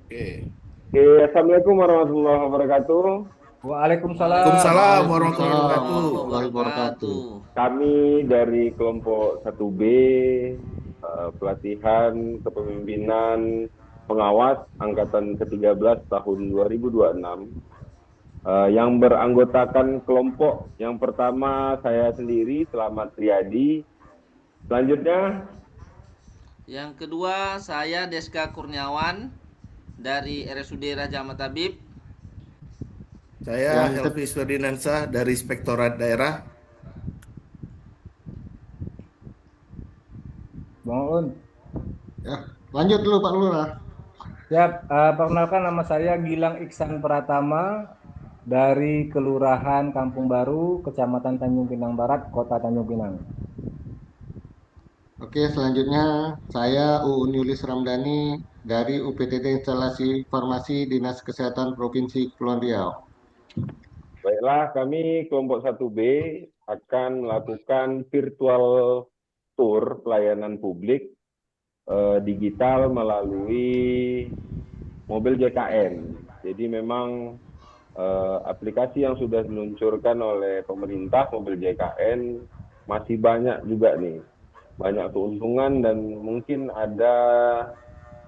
Oke. Oke, Assalamualaikum warahmatullahi wabarakatuh. Waalaikumsalam. Waalaikumsalam warahmatullahi Waalaikumsalam wabarakatuh. warahmatullahi wabarakatuh. Kami dari kelompok 1B, pelatihan kepemimpinan pengawas Angkatan ke-13 tahun 2026, yang beranggotakan kelompok yang pertama saya sendiri, Selamat Riyadi. Selanjutnya, Yang kedua, saya Deska Kurniawan dari RSUD Raja Ahmad Tabib. Saya Yang ke Helvi Ferdinansyah dari Inspektorat Daerah. Bang Un. Ya, lanjut dulu Pak Lurah. Siap, perkenalkan nama saya Gilang Iksan Pratama dari Kelurahan Kampung Baru, Kecamatan Tanjung Pinang Barat, Kota Tanjung Pinang. Oke, selanjutnya saya Uun Yulis Ramdhani dari UPTT Instalasi Farmasi Dinas Kesehatan Provinsi Kepulauan Riau. baiklah kami kelompok 1B akan melakukan virtual tour pelayanan publik digital melalui mobil JKN. Jadi memang aplikasi yang sudah diluncurkan oleh pemerintah mobil JKN masih banyak juga nih, banyak keuntungan dan mungkin ada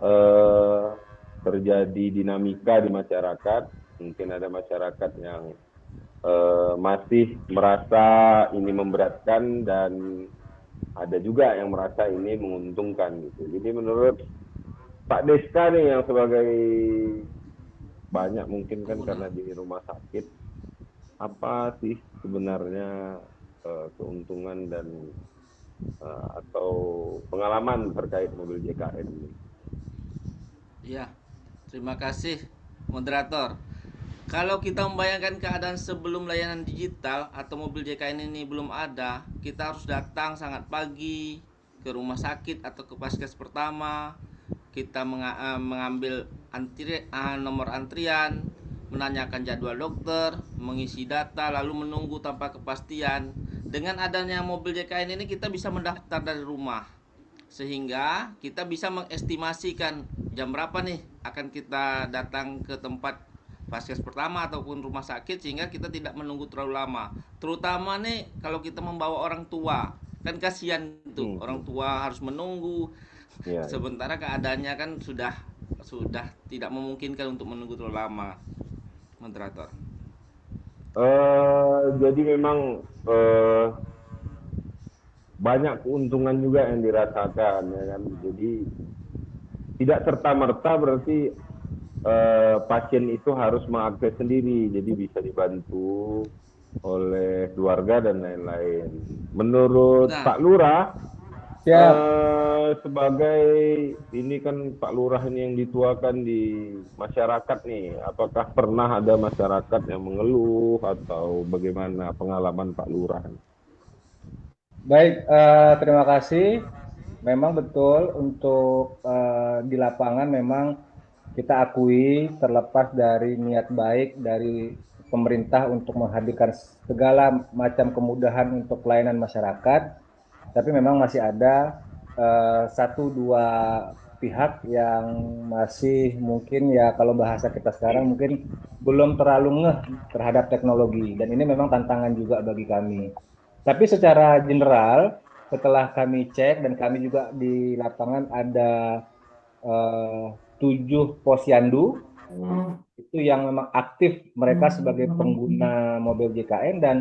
eh, terjadi dinamika di masyarakat. Mungkin ada masyarakat yang masih merasa ini memberatkan dan ada juga yang merasa ini menguntungkan gitu. Jadi menurut Pak Deska nih yang sebagai banyak mungkin kan Pengguna. karena di rumah sakit, apa sih sebenarnya keuntungan dan atau pengalaman terkait mobil JKN ini? Ya, terima kasih moderator. Kalau kita membayangkan keadaan sebelum layanan digital atau mobil JKN ini belum ada, kita harus datang sangat pagi ke rumah sakit atau ke paskes pertama. Kita mengambil nomor antrian, menanyakan jadwal dokter, mengisi data, lalu menunggu tanpa kepastian. Dengan adanya mobil JKN ini kita bisa mendaftar dari rumah, sehingga kita bisa mengestimasikan jam berapa nih akan kita datang ke tempat vaskes pertama ataupun rumah sakit, sehingga kita tidak menunggu terlalu lama. Terutama nih kalau kita membawa orang tua, kan kasihan tuh orang Hmm, tua harus menunggu, ya, ya. sementara keadaannya kan sudah tidak memungkinkan untuk menunggu terlalu lama, moderator. Jadi memang eh, banyak keuntungan juga yang dirasakan ya kan. Jadi tidak serta merta berarti pasien itu harus mengakses sendiri, jadi bisa dibantu oleh keluarga dan lain-lain. Menurut Benar. Pak Lurah, Siap. sebagai ini kan Pak Lurah ini yang dituakan di masyarakat nih, apakah pernah ada masyarakat yang mengeluh atau bagaimana pengalaman Pak Lurah? Baik, terima kasih. Memang betul untuk di lapangan memang kita akui terlepas dari niat baik dari pemerintah untuk menghadirkan segala macam kemudahan untuk pelayanan masyarakat, tapi memang masih ada satu dua pihak yang masih mungkin ya kalau bahasa kita sekarang mungkin belum terlalu ngeh terhadap teknologi dan ini memang tantangan juga bagi kami. Tapi secara general setelah kami cek dan kami juga di lapangan ada eh, 7 posyandu itu yang memang aktif mereka sebagai pengguna mobil JKN dan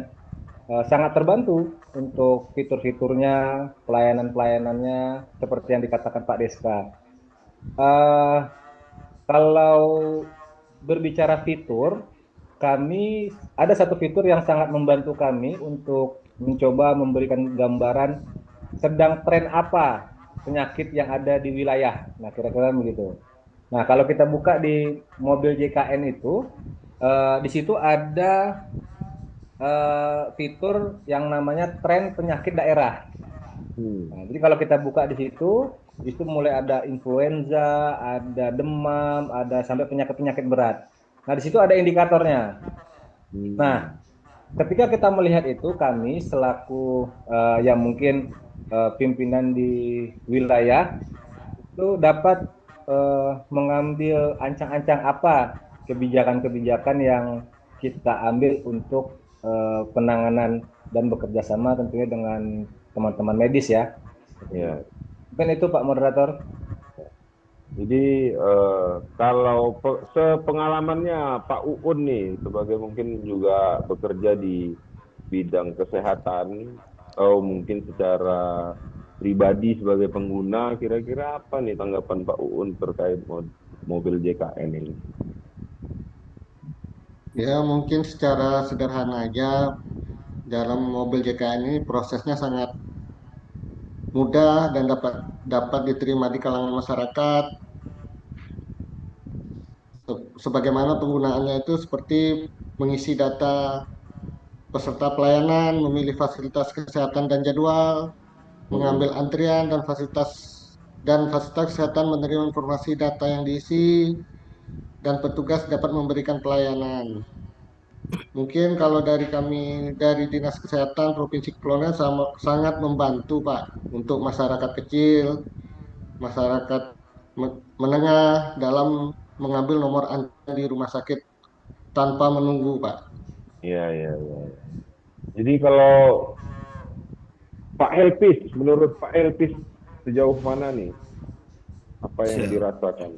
sangat terbantu untuk fitur-fiturnya, pelayanan-pelayanannya seperti yang dikatakan Pak Deska. Eh, Kalau berbicara fitur, kami ada satu fitur yang sangat membantu kami untuk mencoba memberikan gambaran sedang tren apa penyakit yang ada di wilayah. Nah, kira-kira begitu. Nah, kalau kita buka di mobil JKN itu, di situ ada fitur yang namanya tren penyakit daerah. Hmm. Nah, jadi kalau kita buka di situ mulai ada influenza, ada demam, ada sampai penyakit-penyakit berat. Nah, di situ ada indikatornya. Hmm. Nah, ketika kita melihat itu, kami selaku yang mungkin pimpinan di wilayah itu dapat mengambil ancang-ancang apa kebijakan-kebijakan yang kita ambil untuk penanganan dan bekerja sama tentunya dengan teman-teman medis ya. Ya. Mungkin itu Pak Moderator. Jadi kalau sepengalamannya Pak Uun nih sebagai mungkin juga bekerja di bidang kesehatan atau mungkin secara pribadi sebagai pengguna, kira-kira apa nih tanggapan Pak Uun terkait mobil JKN ini? Ya, mungkin secara sederhana aja, dalam mobil JKN ini prosesnya sangat mudah dan dapat dapat diterima di kalangan masyarakat. Sebagaimana penggunaannya itu seperti mengisi data peserta pelayanan, memilih fasilitas kesehatan dan jadwal, mengambil antrian dan fasilitas kesehatan menerima informasi data yang diisi, dan petugas dapat memberikan pelayanan. Mungkin kalau dari kami dari Dinas Kesehatan Provinsi Kepulauan sangat membantu Pak untuk masyarakat kecil, masyarakat menengah dalam mengambil nomor antrian di rumah sakit tanpa menunggu Pak. Iya, iya, iya. Jadi kalau Pak Helpis, menurut Pak Helpis sejauh mana nih apa yang Siap. dirasakan?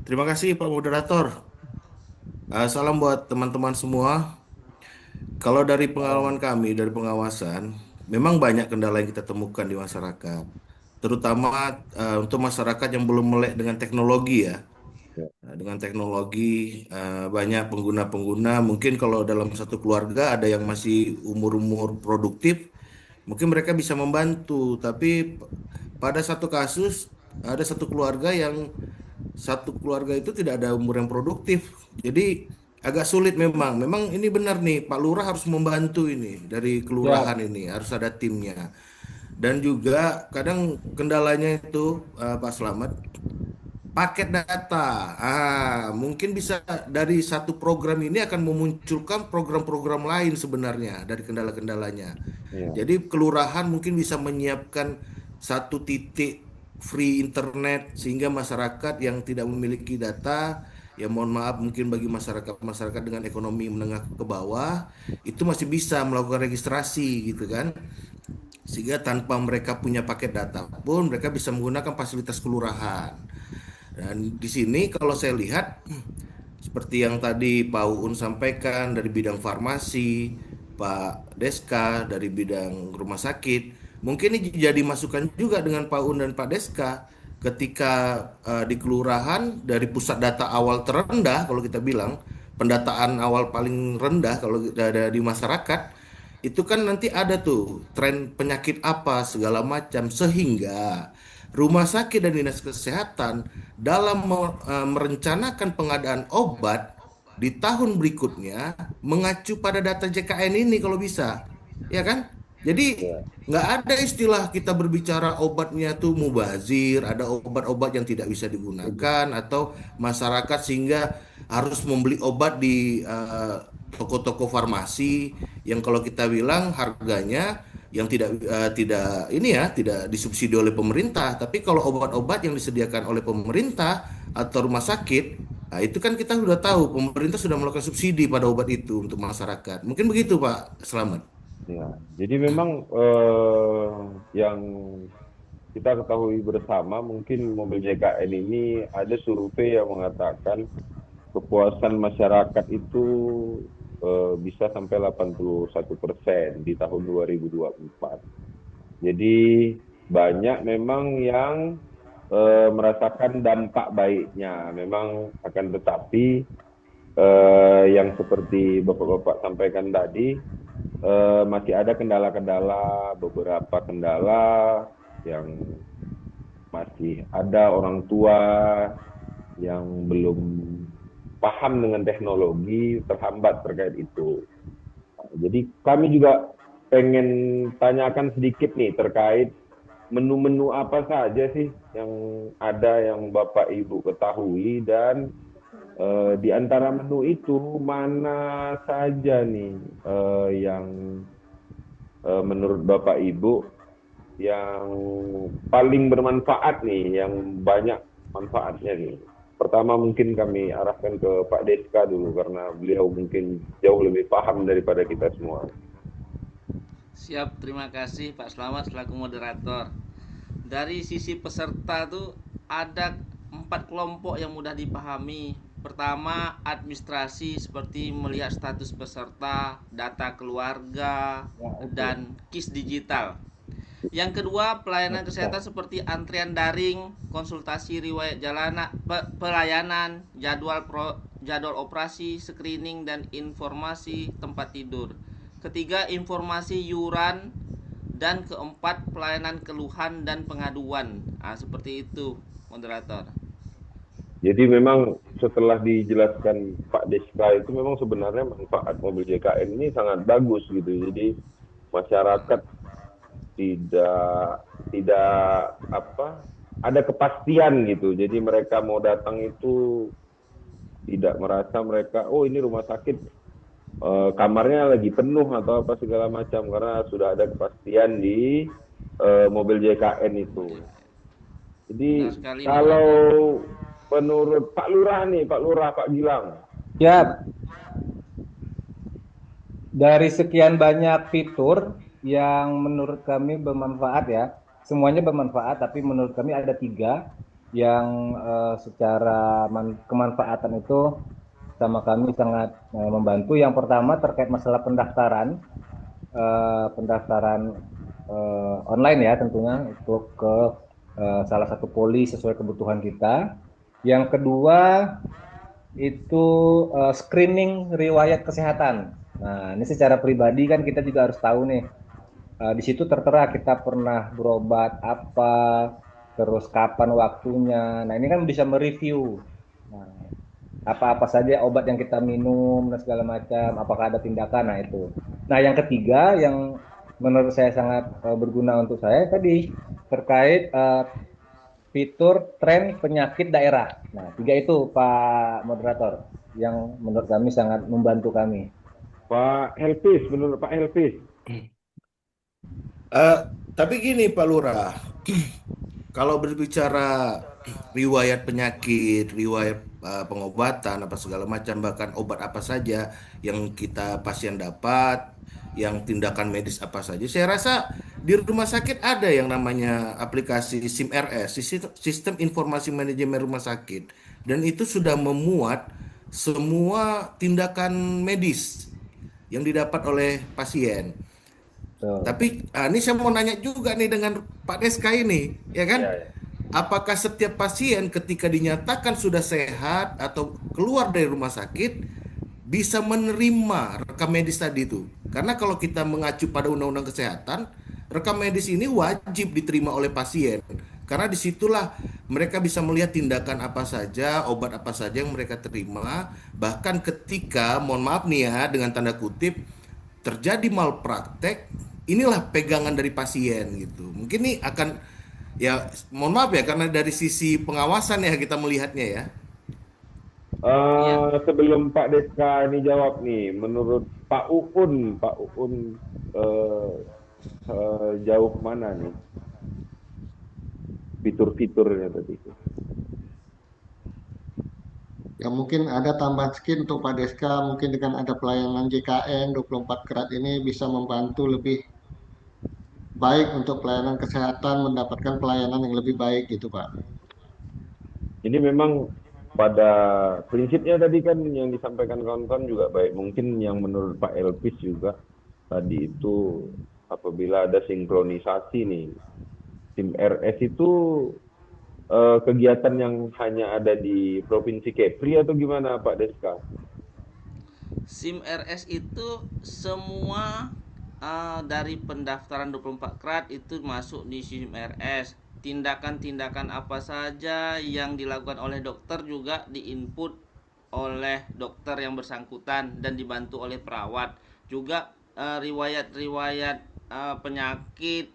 Terima kasih Pak Moderator. Salam buat teman-teman semua. Kalau dari pengalaman kami, dari pengawasan, memang banyak kendala yang kita temukan di masyarakat. Terutama untuk masyarakat yang belum melek dengan teknologi ya. Ya, Nah, dengan teknologi banyak pengguna-pengguna. Mungkin kalau dalam satu keluarga ada yang masih umur-umur produktif, mungkin mereka bisa membantu. Tapi pada satu kasus ada satu keluarga yang satu keluarga itu tidak ada umur yang produktif. Jadi agak sulit memang. Memang ini benar nih, Pak Lurah harus membantu ini dari kelurahan Ya, ini, harus ada timnya. Dan juga kadang kendalanya itu Pak Slamet, paket data. Mungkin bisa dari satu program ini akan memunculkan program-program lain sebenarnya dari kendala-kendalanya. iya, Jadi kelurahan mungkin bisa menyiapkan satu titik free internet sehingga masyarakat yang tidak memiliki data, ya mohon maaf mungkin bagi masyarakat-masyarakat dengan ekonomi menengah ke bawah itu masih bisa melakukan registrasi gitu kan. Sehingga tanpa mereka punya paket data pun mereka bisa menggunakan fasilitas kelurahan. Dan di sini kalau saya lihat seperti yang tadi Pak Uun sampaikan dari bidang farmasi, Pak Deska dari bidang rumah sakit, mungkin ini jadi masukan juga dengan Pak Uun dan Pak Deska ketika di kelurahan dari pusat data awal terendah kalau kita bilang pendataan awal paling rendah kalau ada di masyarakat itu kan nanti ada tuh tren penyakit apa segala macam sehingga rumah sakit dan dinas kesehatan dalam merencanakan pengadaan obat di tahun berikutnya mengacu pada data JKN ini kalau bisa, ya kan? Jadi iya. nggak ada istilah kita berbicara obatnya tuh mubazir, ada obat-obat yang tidak bisa digunakan atau masyarakat sehingga harus membeli obat di toko-toko farmasi yang kalau kita bilang harganya yang tidak ini ya tidak disubsidi oleh pemerintah, tapi kalau obat-obat yang disediakan oleh pemerintah atau rumah sakit, nah itu kan kita sudah tahu pemerintah sudah melakukan subsidi pada obat itu untuk masyarakat. Mungkin begitu Pak Selamat. Ya, jadi memang yang kita ketahui bersama mungkin mobil JKN ini ada survei yang mengatakan kepuasan masyarakat itu bisa sampai 81% di tahun 2024. Jadi banyak memang yang merasakan dampak baiknya. Memang akan tetapi yang seperti Bapak-Bapak sampaikan tadi masih ada kendala-kendala, beberapa kendala yang masih ada orang tua yang belum paham dengan teknologi, terhambat terkait itu. Jadi kami juga pengen tanyakan sedikit nih terkait menu-menu apa saja sih yang ada yang Bapak Ibu ketahui dan di antara menu itu mana saja nih yang menurut Bapak Ibu yang paling bermanfaat nih, yang banyak manfaatnya gitu. Pertama mungkin kami arahkan ke Pak Deska dulu karena beliau mungkin jauh lebih paham daripada kita semua. Siap, terima kasih Pak Slamet selaku moderator. Dari sisi peserta tuh ada 4 kelompok yang mudah dipahami. Pertama, administrasi seperti melihat status peserta, data keluarga, Ya, oke. dan KIS digital. Yang kedua, pelayanan kesehatan seperti antrian daring, konsultasi riwayat pelayanan, jadwal operasi, screening dan informasi tempat tidur. Ketiga, informasi yuran, dan keempat, pelayanan keluhan dan pengaduan. Seperti itu, moderator. Jadi memang setelah dijelaskan Pak Deska itu memang sebenarnya manfaat mobil JKN ini sangat bagus gitu. Jadi masyarakat tidak tidak apa ada kepastian gitu. Jadi mereka mau datang itu tidak merasa mereka ini rumah sakit kamarnya lagi penuh atau apa segala macam karena sudah ada kepastian di mobil JKN itu. Jadi sekali, kalau menurut Pak Lurah nih, Pak Lurah, Pak Gilang. Ya, dari sekian banyak fitur yang menurut kami bermanfaat ya, semuanya bermanfaat, tapi menurut kami ada 3 yang secara kemanfaatan itu sama kami sangat membantu. Yang pertama terkait masalah pendaftaran, online ya tentunya untuk ke salah satu poli sesuai kebutuhan kita. Yang kedua itu screening riwayat kesehatan. Nah, ini secara pribadi kan kita juga harus tahu nih. Di situ tertera kita pernah berobat apa, terus kapan waktunya. Nah, ini kan bisa mereview. Nah, apa-apa saja obat yang kita minum dan segala macam, apakah ada tindakan. Nah, itu. Nah, yang ketiga yang menurut saya sangat berguna untuk saya tadi terkait fitur tren penyakit daerah. Nah, 3 itu Pak Moderator yang menurut kami sangat membantu kami. Pak Helpis, menurut Pak Helpis. Tapi gini Pak Lurah, kalau berbicara riwayat penyakit, riwayat pengobatan apa segala macam, bahkan obat apa saja yang kita pasien dapat, yang tindakan medis apa saja, saya rasa di rumah sakit ada yang namanya aplikasi SIM-RS, Sistem Informasi Manajemen Rumah Sakit, dan itu sudah memuat semua tindakan medis yang didapat oleh pasien. Tuh. Tapi ini saya mau nanya juga nih dengan Pak Deska ini, ya Ya, kan? ya. Apakah setiap pasien ketika dinyatakan sudah sehat atau keluar dari rumah sakit bisa menerima rekam medis tadi itu? Karena kalau kita mengacu pada Undang-Undang Kesehatan, rekam medis ini wajib diterima oleh pasien. Karena disitulah mereka bisa melihat tindakan apa saja, obat apa saja yang mereka terima. Bahkan ketika, mohon maaf nih ya, dengan tanda kutip, terjadi malpraktek, inilah pegangan dari pasien gitu. Mungkin ini akan, ya mohon maaf ya, karena dari sisi pengawasan ya kita melihatnya ya. Iya. Sebelum Pak Deska ini jawab nih, menurut Pak Uun eh, jauh mana nih fitur-fiturnya tadi? Ya mungkin ada tambahan sedikit untuk Pak Deska, mungkin dengan ada pelayanan JKN 24 Kerat ini bisa membantu lebih baik untuk pelayanan kesehatan, mendapatkan pelayanan yang lebih baik gitu Pak. Jadi memang pada prinsipnya tadi kan yang disampaikan kawan-kawan juga baik. Mungkin yang menurut Pak Elpis juga tadi itu apabila ada sinkronisasi nih, SIM RS itu kegiatan yang hanya ada di Provinsi Kepri atau gimana Pak Deska? SIM RS itu semua dari pendaftaran 24 Krat itu masuk di SIM RS. Tindakan-tindakan apa saja yang dilakukan oleh dokter juga diinput oleh dokter yang bersangkutan dan dibantu oleh perawat. Juga riwayat-riwayat penyakit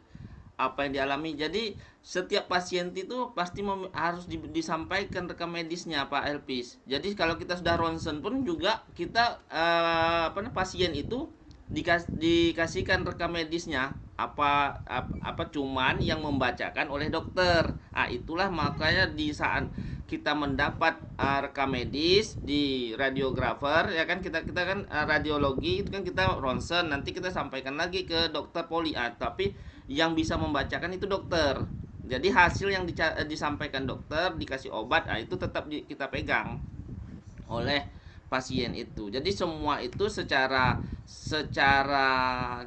apa yang dialami. Jadi setiap pasien itu pasti harus disampaikan rekam medisnya Pak Elpis. Jadi kalau kita sudah ronsen pun juga kita pasien itu dikasihkan rekam medisnya apa cuman yang membacakan oleh dokter. Ah, itulah makanya di saat kita mendapat rekam medis di radiografer ya kan, kita kan radiologi itu kan kita ronsen, nanti kita sampaikan lagi ke dokter poli. Tapi yang bisa membacakan itu dokter. Jadi hasil yang disampaikan dokter, dikasih obat, itu tetap kita pegang oleh pasien itu. Jadi semua itu secara secara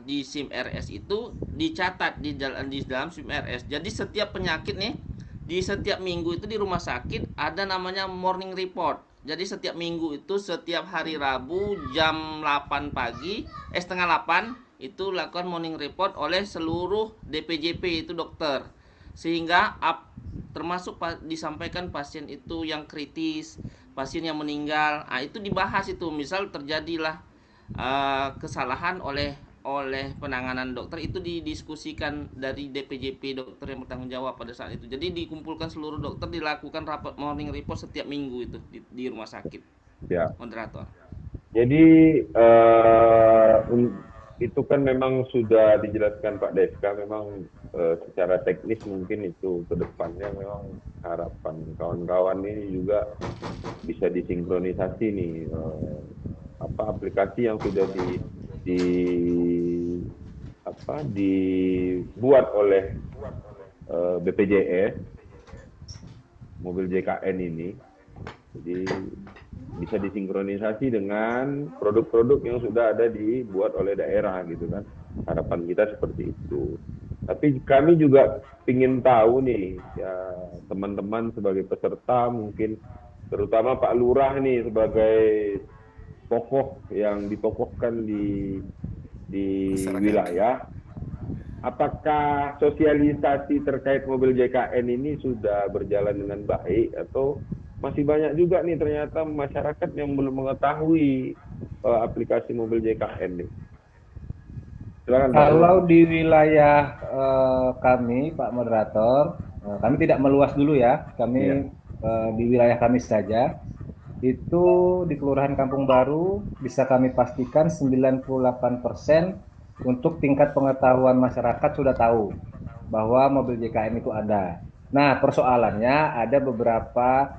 di SIM RS itu dicatat di dalam SIM RS. Jadi setiap penyakit nih, di setiap minggu itu di rumah sakit ada namanya morning report. Jadi setiap minggu itu, setiap hari Rabu jam 8 pagi, setengah 8 itu lakukan morning report oleh seluruh DPJP itu dokter. Sehingga termasuk disampaikan pasien itu yang kritis, pasien yang meninggal, itu dibahas itu. Misal terjadilah kesalahan oleh penanganan dokter, itu didiskusikan dari DPJP, dokter yang bertanggung jawab pada saat itu. Jadi dikumpulkan seluruh dokter, dilakukan rapat morning report setiap minggu itu di rumah sakit. Ya. Moderator. Jadi itu kan memang sudah dijelaskan Pak Deska, memang secara teknis mungkin itu ke depannya memang harapan kawan-kawan ini juga bisa disinkronisasi nih aplikasi yang sudah dibuat oleh BPJS mobil JKN ini. Jadi bisa disinkronisasi dengan produk-produk yang sudah ada dibuat oleh daerah gitu kan. Harapan kita seperti itu. Tapi kami juga ingin tahu nih ya, teman-teman sebagai peserta, mungkin terutama Pak Lurah nih sebagai tokoh yang ditokohkan di wilayah, apakah sosialisasi terkait mobil JKN ini sudah berjalan dengan baik atau masih banyak juga nih ternyata masyarakat yang belum mengetahui aplikasi mobil JKN nih? Silakan Pak. Kalau di wilayah kami, Pak Moderator, kami tidak meluas dulu ya. Kami di wilayah kami saja. Itu di Kelurahan Kampung Baru bisa kami pastikan 98% untuk tingkat pengetahuan masyarakat sudah tahu bahwa mobil JKN itu ada. Nah, persoalannya ada beberapa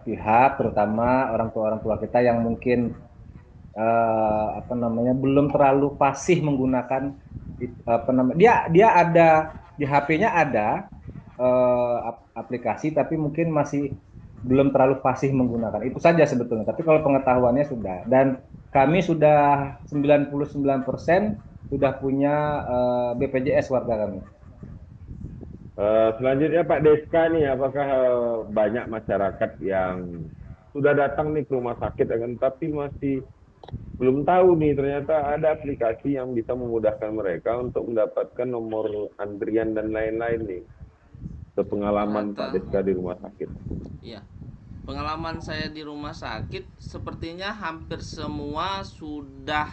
pihak, terutama orang tua kita yang mungkin belum terlalu fasih menggunakan dia ada di HP-nya ada aplikasi, tapi mungkin masih belum terlalu fasih menggunakan. Itu saja sebetulnya. Tapi kalau pengetahuannya sudah, dan kami sudah 99% sudah punya BPJS warga kami. Selanjutnya Pak Deska nih, apakah banyak masyarakat yang sudah datang nih ke rumah sakit tapi masih belum tahu nih ternyata ada aplikasi yang bisa memudahkan mereka untuk mendapatkan nomor antrian dan lain-lain nih. Pengalaman Pak Deska di rumah sakit. Iya. Pengalaman saya di rumah sakit sepertinya hampir semua sudah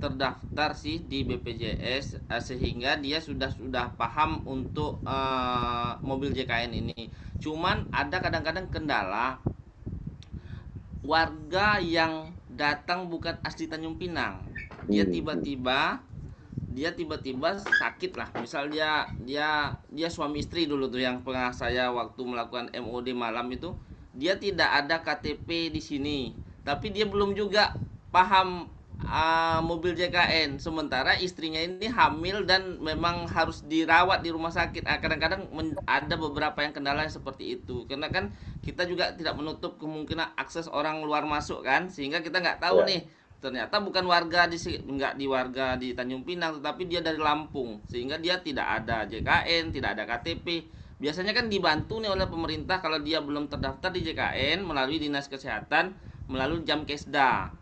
terdaftar sih di BPJS, sehingga dia sudah paham untuk mobil JKN ini. Cuman ada kadang-kadang kendala warga yang datang bukan asli Tanjung Pinang. Dia tiba-tiba sakit lah. Misal dia suami istri dulu tuh, yang pernah saya waktu melakukan MOD malam itu, dia tidak ada KTP di sini, tapi dia belum juga paham mobil JKN. Sementara istrinya ini hamil dan memang harus dirawat di rumah sakit. Kadang-kadang ada beberapa yang kendala seperti itu, karena kan kita juga tidak menutup kemungkinan akses orang luar masuk kan, sehingga kita nggak tahu nih ternyata bukan warga warga di Tanjung Pinang, tetapi dia dari Lampung, sehingga dia tidak ada JKN, tidak ada KTP. Biasanya kan dibantu nih oleh pemerintah kalau dia belum terdaftar di JKN melalui Dinas Kesehatan, melalui Jamkesda.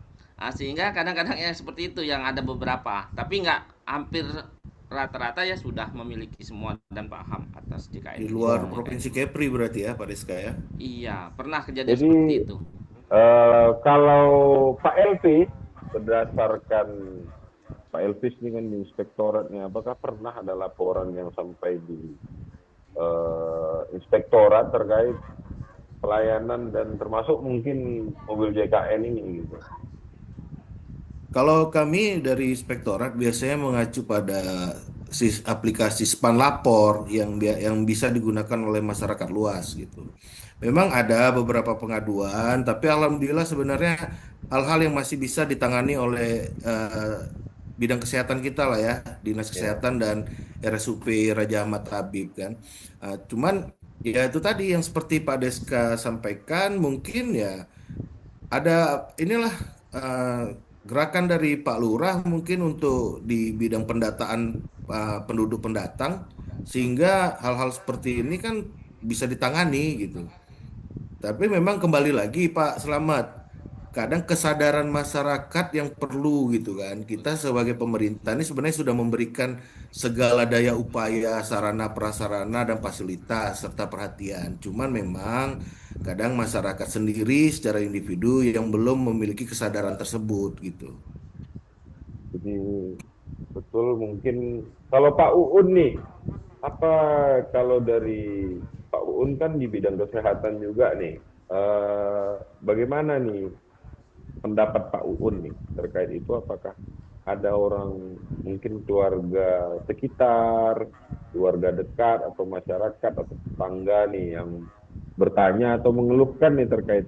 Sehingga kadang-kadang yang seperti itu yang ada beberapa, tapi nggak hampir rata-rata ya sudah memiliki semua dan paham atas JKN. Di luar Provinsi Kepri berarti ya Pak Deska ya? Iya, pernah kejadian seperti itu. Kalau Pak Elvis, berdasarkan Pak Elvis ini kan di inspektoratnya, apakah pernah ada laporan yang sampai di inspektorat terkait pelayanan dan termasuk mungkin mobil JKN ini gitu? Kalau kami dari Inspektorat biasanya mengacu pada aplikasi Span Lapor yang bisa digunakan oleh masyarakat luas gitu. Memang ada beberapa pengaduan, tapi alhamdulillah sebenarnya hal-hal yang masih bisa ditangani oleh bidang kesehatan kita lah ya, Dinas Ya. Kesehatan dan RSUP Raja Ahmad Habib kan. Cuman ya itu tadi yang seperti Pak Deska sampaikan, mungkin ya ada inilah eh, gerakan dari Pak Lurah mungkin untuk di bidang pendataan penduduk pendatang sehingga hal-hal seperti ini kan bisa ditangani gitu. Tapi memang kembali lagi Pak Selamat, kadang kesadaran masyarakat yang perlu gitu kan. Kita sebagai pemerintah ini sebenarnya sudah memberikan segala daya upaya, sarana prasarana dan fasilitas serta perhatian. Cuman memang kadang masyarakat sendiri secara individu yang belum memiliki kesadaran tersebut gitu. Jadi betul mungkin kalau Pak Uun nih, apa kalau dari Pak Uun kan di bidang kesehatan juga nih, bagaimana nih pendapat Pak Uun nih terkait itu? Apakah ada orang mungkin keluarga sekitar, keluarga dekat atau masyarakat atau tetangga nih yang bertanya atau mengeluhkan nih terkait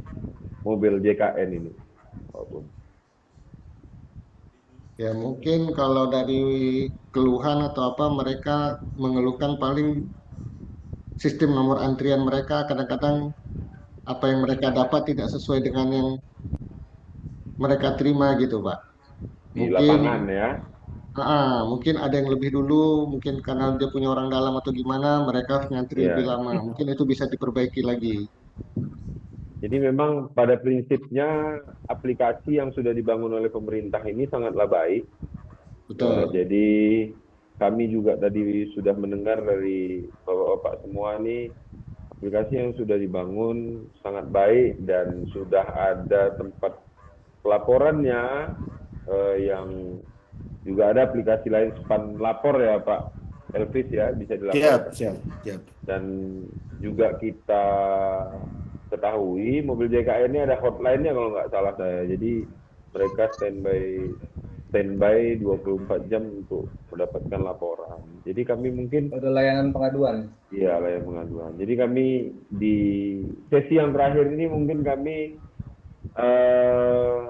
mobil JKN ini, Pak Uun? Ya mungkin kalau dari keluhan atau apa mereka mengeluhkan paling sistem nomor antrian mereka kadang-kadang apa yang mereka dapat tidak sesuai dengan yang mereka terima gitu Pak. Di Mungkin lapangan ya? mungkin ada yang lebih dulu, mungkin karena dia punya orang dalam atau gimana, mereka harus ngantri lebih Iya. lama. Mungkin itu bisa diperbaiki lagi. Jadi memang pada prinsipnya aplikasi yang sudah dibangun oleh pemerintah ini sangatlah baik. Ya, Betul. jadi kami juga tadi sudah mendengar dari bapak-bapak semua nih, aplikasi yang sudah dibangun sangat baik dan sudah ada tempat pelaporannya, yang juga ada aplikasi lain Span Lapor ya Pak Elvis ya, bisa Siap, dilaporkan. siap, siap. Dan juga kita ketahui mobil JKN ini ada hotline-nya kalau nggak salah saya. Jadi mereka standby 24 jam untuk mendapatkan laporan. Jadi kami mungkin Ada layanan pengaduan. ya layan pengaduan. Jadi kami di sesi yang terakhir ini mungkin kami eh,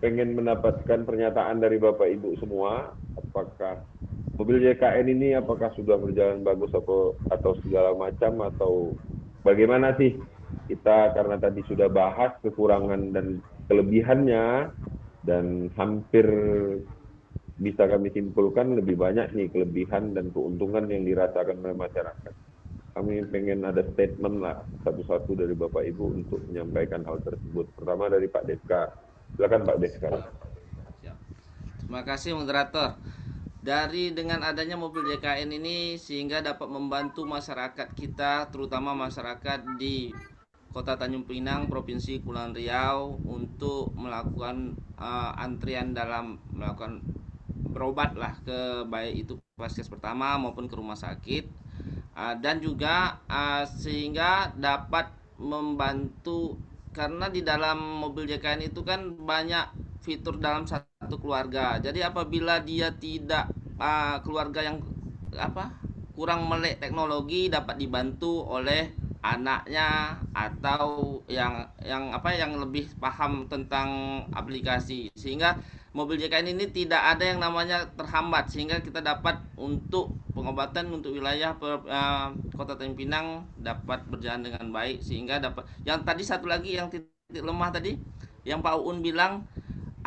pengen mendapatkan pernyataan dari Bapak Ibu semua, apakah mobil JKN ini apakah sudah berjalan bagus atau segala macam atau bagaimana sih kita, karena tadi sudah bahas kekurangan dan kelebihannya dan hampir bisa kami simpulkan lebih banyak nih kelebihan dan keuntungan yang dirasakan oleh masyarakat. Kami pengen ada statement lah satu-satu dari Bapak Ibu untuk menyampaikan hal tersebut. Pertama dari Pak Deska. Silakan Pak Deska. Siap. Terima kasih moderator. Dari dengan adanya mobil JKN ini sehingga dapat membantu masyarakat kita, terutama masyarakat di Kota Tanjung Pinang, Provinsi Kepulauan Riau untuk melakukan antrian dalam melakukan berobat lah ke baik itu puskesmas pertama maupun ke rumah sakit. Dan juga sehingga dapat membantu karena di dalam mobil JKN itu kan banyak fitur dalam satu keluarga. Jadi apabila dia tidak keluarga yang apa kurang melek teknologi dapat dibantu oleh anaknya atau yang lebih paham tentang aplikasi sehingga mobil JKN ini tidak ada yang namanya terhambat sehingga kita dapat untuk pengobatan untuk wilayah Kota Tanjung Pinang dapat berjalan dengan baik sehingga dapat yang tadi satu lagi yang titik lemah tadi yang Pak Uun bilang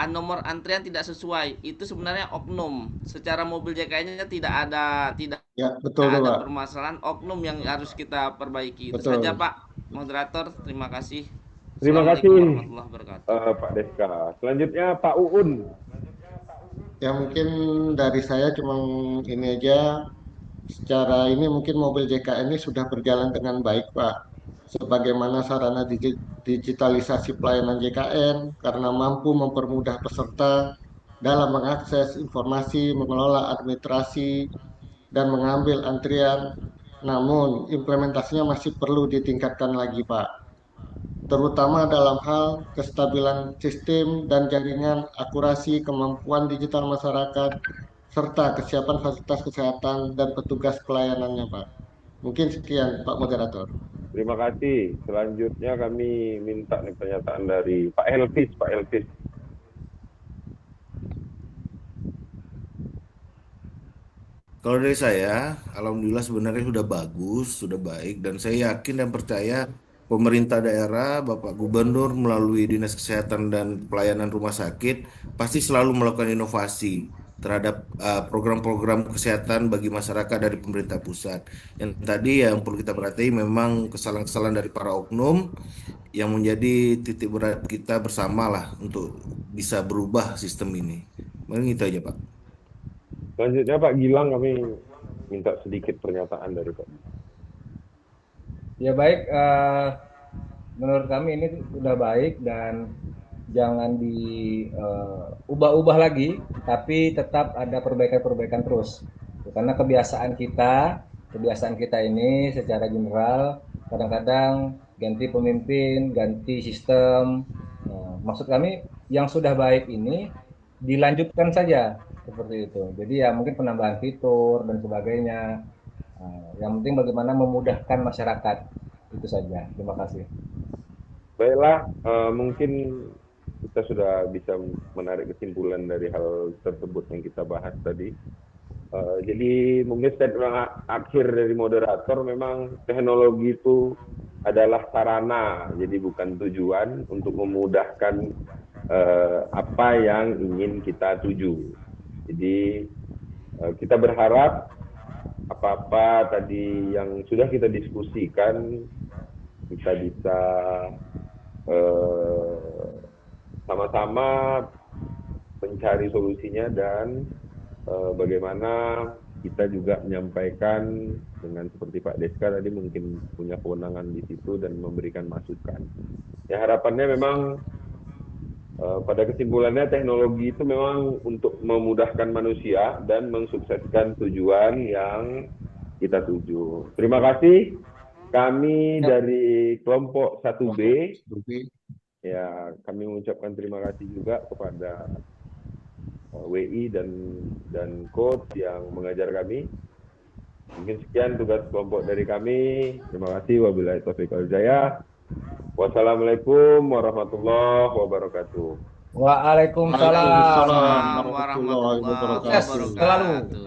nomor antrian tidak sesuai itu sebenarnya oknum secara mobil JKN-nya tidak Ya, betul tuh ada Pak. permasalahan oknum yang harus kita perbaiki itu saja Betul. Pak moderator terima kasih. Terima Assalamualaikum kasih warahmatullahi wabarakatuh. Pak Deska. Selanjutnya Pak Uun. Ya mungkin dari saya cuma ini aja. Secara ini mungkin mobil JKN ini sudah berjalan dengan baik, Pak. Sebagaimana sarana digitalisasi pelayanan JKN karena mampu mempermudah peserta dalam mengakses informasi, mengelola administrasi, dan mengambil antrian. Namun implementasinya masih perlu ditingkatkan lagi, Pak. terutama dalam hal kestabilan sistem dan jaringan, akurasi, kemampuan digital masyarakat, serta kesiapan fasilitas kesehatan dan petugas pelayanannya, Pak. Mungkin sekian, Pak Moderator. Terima kasih. Selanjutnya kami minta nih pernyataan dari Pak Elvis. Pak Elvis. Kalau dari saya, alhamdulillah sebenarnya sudah bagus, sudah baik, dan saya yakin dan percaya pemerintah daerah, Bapak Gubernur melalui Dinas Kesehatan dan Pelayanan Rumah Sakit pasti selalu melakukan inovasi terhadap program-program kesehatan bagi masyarakat dari pemerintah pusat. Yang tadi yang perlu kita perhatiin memang kesalahan-kesalahan dari para oknum yang menjadi titik berat kita bersama lah untuk bisa berubah sistem ini. Mungkin itu aja, Pak. Selanjutnya Pak Gilang, kami minta sedikit pernyataan dari Pak. Ya baik, menurut kami ini sudah baik dan jangan diubah-ubah lagi, tapi tetap ada perbaikan-perbaikan terus. Karena kebiasaan kita ini secara general kadang-kadang ganti pemimpin, ganti sistem. Nah, maksud kami yang sudah baik ini dilanjutkan saja seperti itu. Jadi ya mungkin penambahan fitur dan sebagainya. Nah, yang penting bagaimana memudahkan masyarakat itu saja. Terima kasih. Baiklah, mungkin kita sudah bisa menarik kesimpulan dari hal tersebut yang kita bahas tadi. Jadi mungkin statement akhir dari moderator, memang teknologi itu adalah sarana, jadi bukan tujuan untuk memudahkan apa yang ingin kita tuju. Jadi kita berharap apa-apa tadi yang sudah kita diskusikan kita bisa sama-sama mencari solusinya dan bagaimana kita juga menyampaikan dengan seperti Pak Deska tadi mungkin punya kewenangan di situ dan memberikan masukan. Ya harapannya memang pada kesimpulannya teknologi itu memang untuk memudahkan manusia dan mensukseskan tujuan yang kita tuju. Terima kasih. Kami dari kelompok 1B, ya kami mengucapkan terima kasih juga kepada WI dan coach yang mengajar kami. Mungkin sekian tugas kelompok dari kami. Terima kasih. Wabillahi taufiq wal hidayah. Wassalamualaikum warahmatullahi wabarakatuh. Waalaikumsalam warahmatullahi wabarakatuh.